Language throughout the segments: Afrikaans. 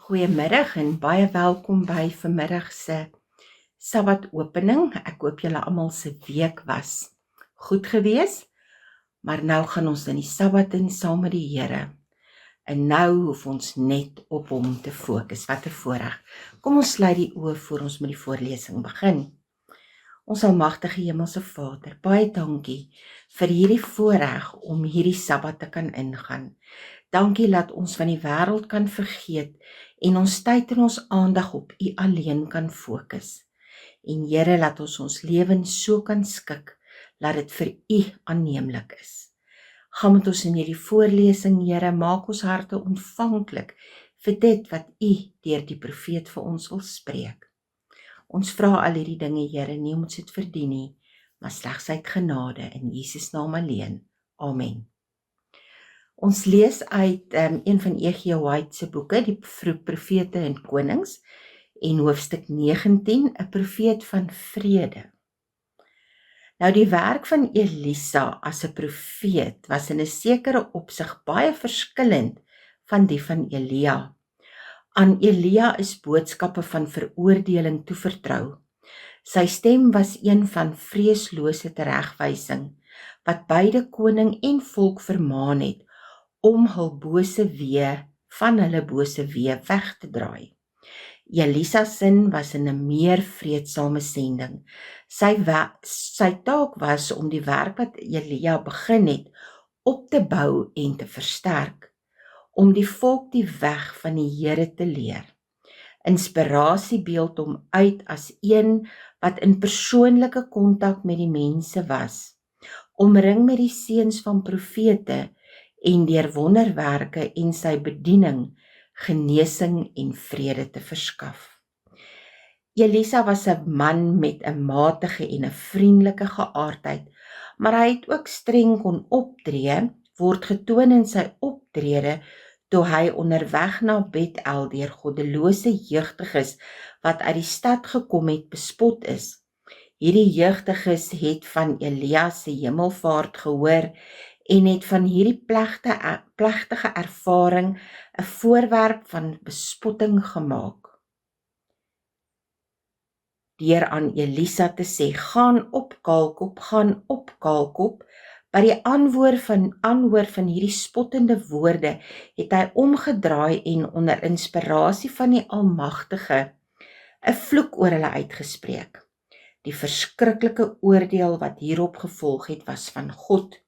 Goeiemiddag en baie welkom by vanmiddag se Sabbat-opening. Ek hoop julle almal se week was goed gewees, maar nou gaan ons in die Sabbat in saam met die Here. En nou hoef ons net op hom te fokus. Wat 'n voorreg. Kom ons sluit die oë voor ons met die voorlesing begin. Ons almagtige Hemelse Vader, baie dankie vir hierdie voorreg om hierdie Sabbat te kan ingaan. Dankie dat ons van die wêreld kan vergeet en ons tyd en ons aandag op U alleen kan fokus. En Here, laat ons lewens so kan skik, laat dit vir U aanneemlik is. Gaan met ons in hierdie voorlesing, Here, maak ons harte ontvanklik vir dit wat U deur die profeet vir ons wil spreek. Ons vra al hierdie dinge, Here, nie om ons dit verdien nie, maar slegs uit genade in Jesus naam alleen. Amen. Ons lees uit een van E.G. White se boeke, die Profete en Konings, en hoofstuk 19, 'n profeet van vrede. Nou die werk van Elisa as 'n profeet was in 'n sekere opsig baie verskillend van die van Elia. Aan Elia is boodskappe van veroordeling toevertrou. Sy stem was een van vreeslose teregwysing, wat beide koning en volk vermaan het om hul bose wee weg te draai. Elisa se sin was in 'n meer vreedsame sending. Sy taak was om die werk wat Elia begin het, op te bou en te versterk, om die volk die weg van die Here te leer. Inspirasie beeld hom uit as een wat in persoonlike kontak met die mense was, omring met die seuns van profete en deur wonderwerke en sy bediening genesing en vrede te verskaf. Elisa was 'n man met 'n matige en 'n vriendelike geaardheid, maar hy het ook streng kon optree, word getoon in sy optrede toe hy onderweg na Bethel deur goddelose jeugdiges wat uit die stad gekom het bespot is. Hierdie jeugdiges het van Elia se hemelvaart gehoor en het van hierdie plegtige ervaring 'n voorwerp van bespotting gemaak. Deur aan Elisa te sê, gaan op kaalkop, by die aanhoor van hierdie spottende woorde, het hy omgedraai en onder inspirasie van die Almagtige 'n vloek oor hulle uitgespreek. Die verskriklike oordeel wat hierop gevolg het, was van God.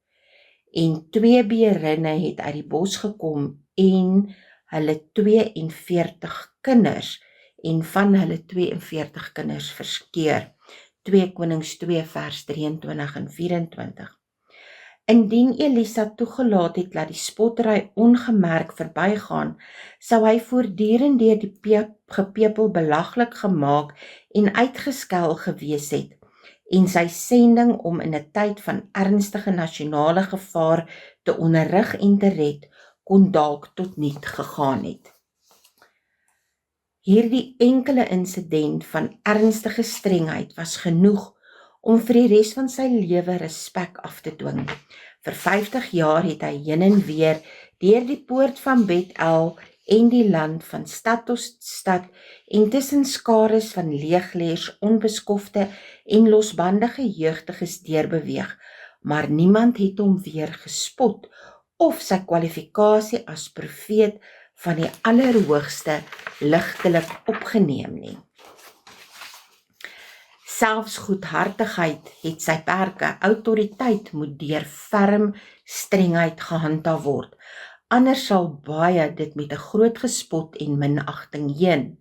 En 2 beerinne het uit die bos gekom en hulle 42 kinders en van hulle 42 kinders verskeur. 2 Konings 2 vers 23 en 24. Indien Elisa toegelaat het dat die spottery ongemerk verbygaan, sou hy voortdurend deur die gepepel belaglik gemaak en uitgeskel gewees het, en sy sending om in 'n tyd van ernstige nasionale gevaar te onderrig en te red, kon dalk tot niet gegaan het. Hierdie enkele insident van ernstige strengheid was genoeg om vir die res van sy lewe respek af te dwing. Vir 50 jaar het hy heen en weer deur die poort van Bethel en die land van stad tot stad en tussen skares van leegleers, onbeskofte en losbandige jeugdiges deurbeweeg, maar niemand het hom weer gespot of sy kwalifikasie as profeet van die Allerhoogste ligtelik opgeneem nie. Selfs goedhartigheid het sy perke, autoriteit moet deur ferm strengheid gehandhaaf word, anders sal baie dit met 'n groot gespot en minagting heen.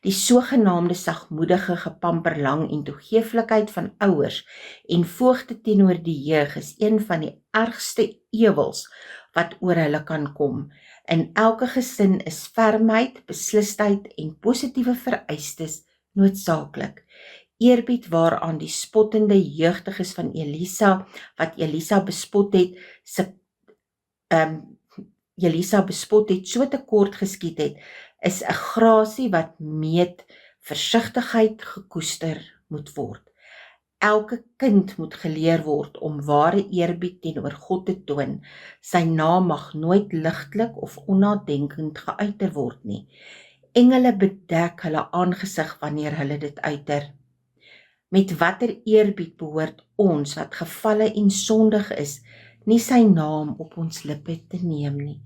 Die sogenaamde sagmoedige gepamperlang en toegeeflikheid van ouers en voogte teenoor die jeug is een van die ergste ewels wat oor hulle kan kom. In elke gesin is fermheid, beslisheid en positiewe vereistes noodsaaklik. Eerbied waaraan die spottende jeugdiges van Elisa, wat Elisa bespot het, so tekort geskiet het, is 'n grasie wat met versigtigheid gekoester moet word. Elke kind moet geleer word om ware eerbied teenoor God te toon. Sy naam mag nooit ligtelik of onnadenkend geuiter word nie. Engele bedek hulle aangesig wanneer hulle dit uiter. Met watter eerbied behoort ons wat gevalle en sondig is, nie sy naam op ons lippe te neem nie.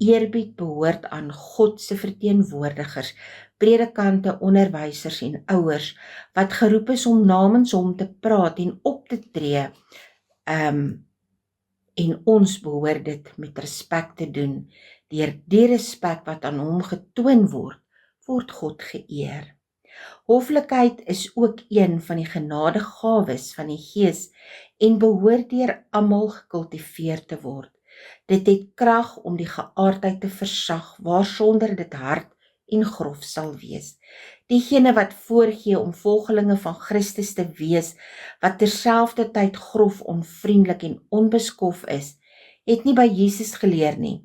Eerbied behoort aan God se verteenwoordigers, predikante, onderwysers en ouers, wat geroep is om namens hom te praat en op te tree. En ons behoort dit met respek te doen. Deur die respek wat aan hom getoon word God geëer. Hoflikheid is ook een van die genadegawes van die Gees en behoort deur almal gekultiveer te word. Dit het krag om die geaardheid te versag, waarsonder dit hard en grof sal wees. Diegene wat voorgee om volgelinge van Christus te wees, wat terselfdertyd grof, onvriendelik en onbeskof is, het nie by Jesus geleer nie.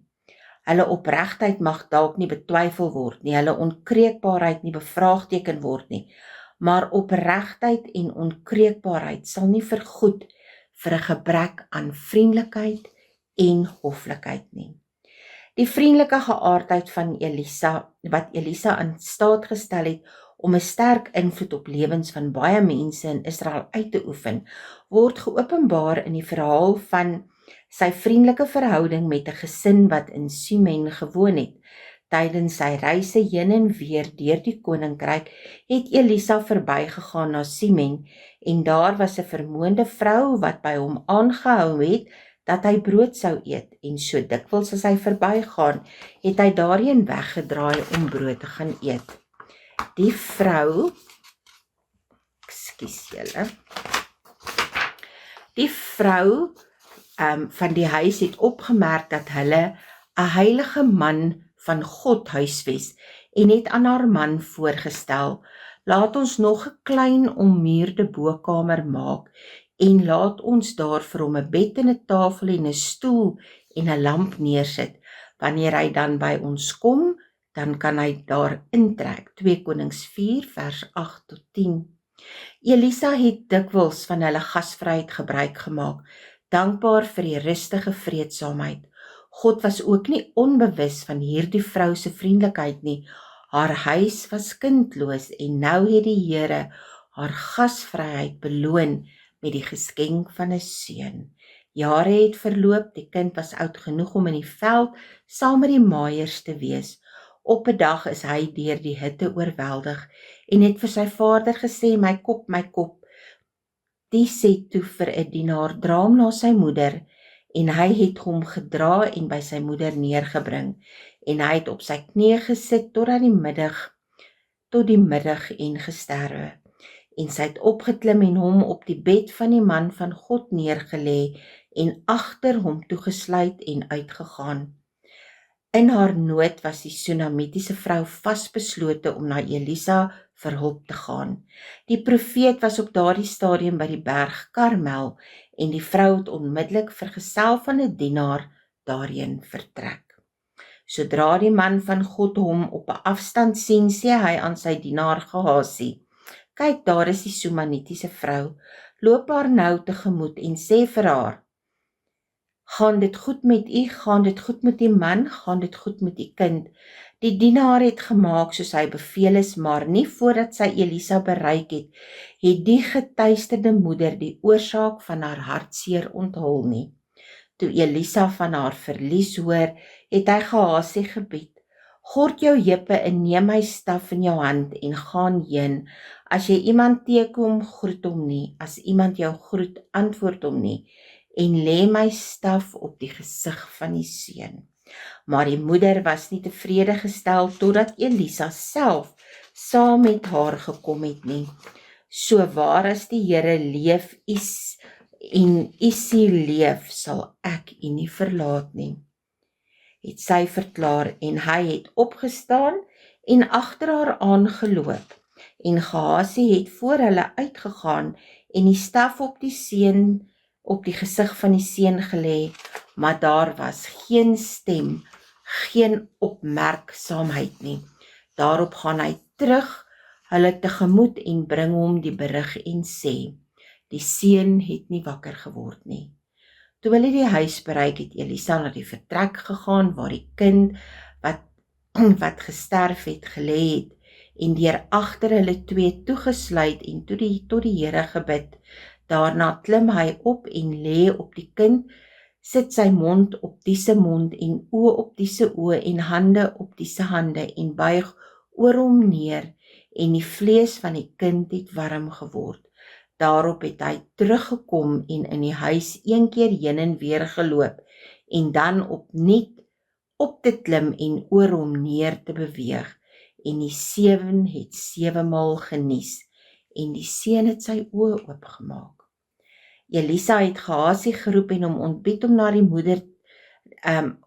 Hulle opregtheid mag dalk nie betwyfel word nie, hulle onkreukbaarheid nie bevraagteken word nie, maar opregtheid en onkreukbaarheid sal nie vergoed vir 'n gebrek aan vriendelikheid en hoflikheid nie. Die vriendelike geaardheid van Elisa, wat Elisa in staat gestel het om 'n sterk invloed op lewens van baie mense in Israel uit te oefen, word geopenbaar in die verhaal van sy vriendelike verhouding met 'n gesin wat in Sunem gewoon het. Tydens sy reise heen en weer deur die koninkryk het Elisa verbygegaan na Sunem en daar was 'n vermoënde vrou wat by hom aangehou het dat hy brood sou eet, en so dikwels as hy verbygaan, het hy daarheen weggedraai om brood te gaan eet. Die vrou, van die huis het opgemerk dat hulle 'n heilige man van God huisves en het aan haar man voorgestel, laat ons nog 'n klein ommuurde bokkamer maak en laat ons daar vir hom 'n bed en 'n tafel en 'n stoel en 'n lamp neersit. Wanneer hy dan by ons kom, dan kan hy daar intrek. 2 Konings 4 vers 8 tot 10. Elisa het dikwels van hulle gasvryheid gebruik gemaak, dankbaar vir die rustige vreedsaamheid. God was ook nie onbewus van hierdie vrou se vriendelikheid nie. Haar huis was kindloos en nou het die Here haar gasvryheid beloon met die geskenk van 'n seun. Jare het verloop, die kind was oud genoeg om in die veld saam met die maaiers te wees. Op 'n dag is hy deur die hitte oorweldig en het vir sy vader gesê, my kop. Die sê toe vir 'n dienaar, dra hom na sy moeder, en hy het hom gedra en by sy moeder neergebring, en hy het op sy knie gesit tot die middag en gesterwe. En sy het opgeklim en hom op die bed van die man van God neergelê en agter hom toegesluit en uitgegaan. In haar nood was die Sunamitiese vrou vasbeslote om na Elisa vir hulp te gaan. Die profeet was op daardie stadium by die berg Karmel en die vrou het onmiddellik vergesel van 'n dienaar daarheen vertrek. Sodra die man van God hom op 'n afstand sien, sê hy aan sy dienaar Gehasie, kyk, daar is die Sunamitiese vrou, loop haar nou tegemoet en sê vir haar, gaan dit goed met u, gaan dit goed met die man, gaan dit goed met die kind. Die dienaar het gemaak soos hy beveel is, maar nie voordat sy Elisa bereik het, het die getuisterde moeder die oorsaak van haar hartseer onthul nie. Toe Elisa van haar verlies hoor, het hy Gehasie gebied, gord jou heupe en neem my staf in jou hand en gaan heen. As jy iemand teekom, groet hom nie, as iemand jou groet, antwoord hom nie, en lê my staf op die gesig van die seun. Maar die moeder was nie tevrede gestel totdat Elisa self saam met haar gekom het nie. So waar as die Here leef en Isie leef, sal ek u nie verlaat nie, het sy verklaar, en hy het opgestaan en agter haar aangeloop. En Gehasie het voor hulle uitgegaan en die staf op die gesig van die seun gelê, maar daar was geen stem, geen opmerksaamheid nie. Daarop gaan hy terug hulle tegemoet en bring hom die berig en sê, die seun het nie wakker geword nie. Toe hulle die huis bereik, het Elisa na die vertrek gegaan waar die kind wat wat gesterf het, gelê het, en deur agter hulle 2 toegesluit en tot die Here gebid. Daarna klim hy op en lê op die kind, sit sy mond op die se mond en oë op die se oë en hande op die se hande en buig oor hom neer en die vlees van die kind het warm geword. Daarop het hy teruggekom en in die huis een keer heen en weer geloop en dan opnuut op te klim en oor hom neer te beweeg. En die seun het 7 maal genies en die seun het sy oë oopgemaak. Elisa het Gehasie geroep en hom ontbied om na die moeder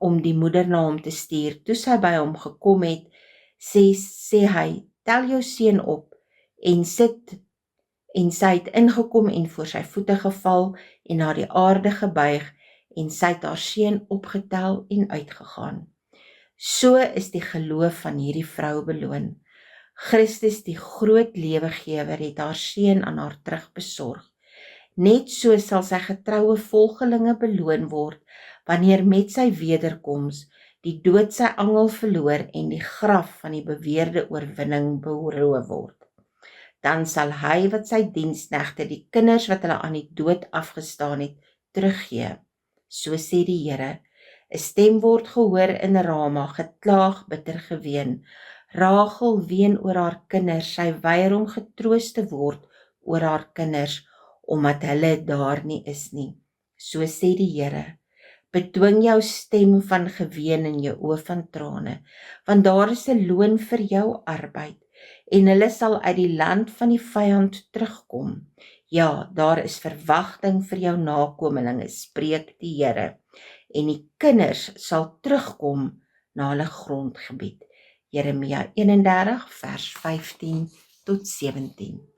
om die moeder na hom te stuur. Toe sy by hom gekom het, sê hy, tel jou seun op en sit, en sy het ingekom en voor sy voete geval en na die aarde gebuig en sy het haar seun opgetel en uitgegaan. So is die geloof van hierdie vrou beloon. Christus, die groot lewegewer, het haar seun aan haar terugbesorg. Net so sal sy getroue volgelinge beloon word, wanneer met sy wederkoms die dood sy angel verloor en die graf van die beweerde oorwinning beroof word. Dan sal hy wat sy diensknegte, die kinders wat hulle aan die dood afgestaan het, teruggee. So sê die Here, 'n stem word gehoor in Rama, geklaag, bitter geween. Rachel ween oor haar kinders, sy weier om getroos te word oor haar kinders, omdat hulle daar nie is nie. So sê die Here, bedwing jou stem van geween en jou oë van trane, want daar is 'n loon vir jou arbeid, en hulle sal uit die land van die vyand terugkom. Ja, daar is verwagting vir jou nakomelinge, spreek die Here, en die kinders sal terugkom na hulle grondgebied. Jeremia 31 vers 15 tot 17.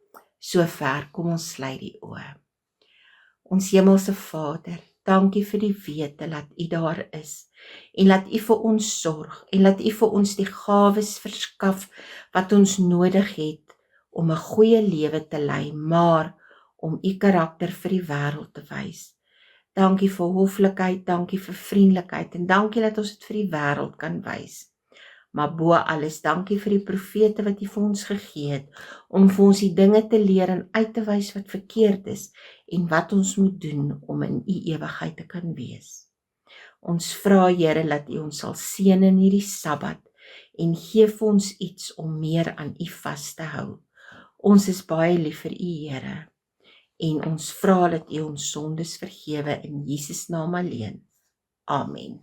So ver, kom ons sluit die oë. Ons hemelse Vader, dankie vir die wete dat U daar is en dat U vir ons sorg en dat U vir ons die gawes verskaf wat ons nodig het om 'n goeie lewe te lei, maar om U karakter vir die wêreld te wys. Dankie vir hoflikheid, dankie vir vriendelikheid en dankie dat ons dit vir die wêreld kan wys. Maar bo alles, dankie vir die profete wat U vir ons gegee het, om vir ons die dinge te leer en uit te wys wat verkeerd is en wat ons moet doen om in U ewigheid te kan wees. Ons vra, Here, dat U ons sal seën in hierdie Sabbat en gee vir ons iets om meer aan U vas te hou. Ons is baie lief vir U, Here, en ons vra dat U ons sondes vergewe in Jesus naam alleen. Amen.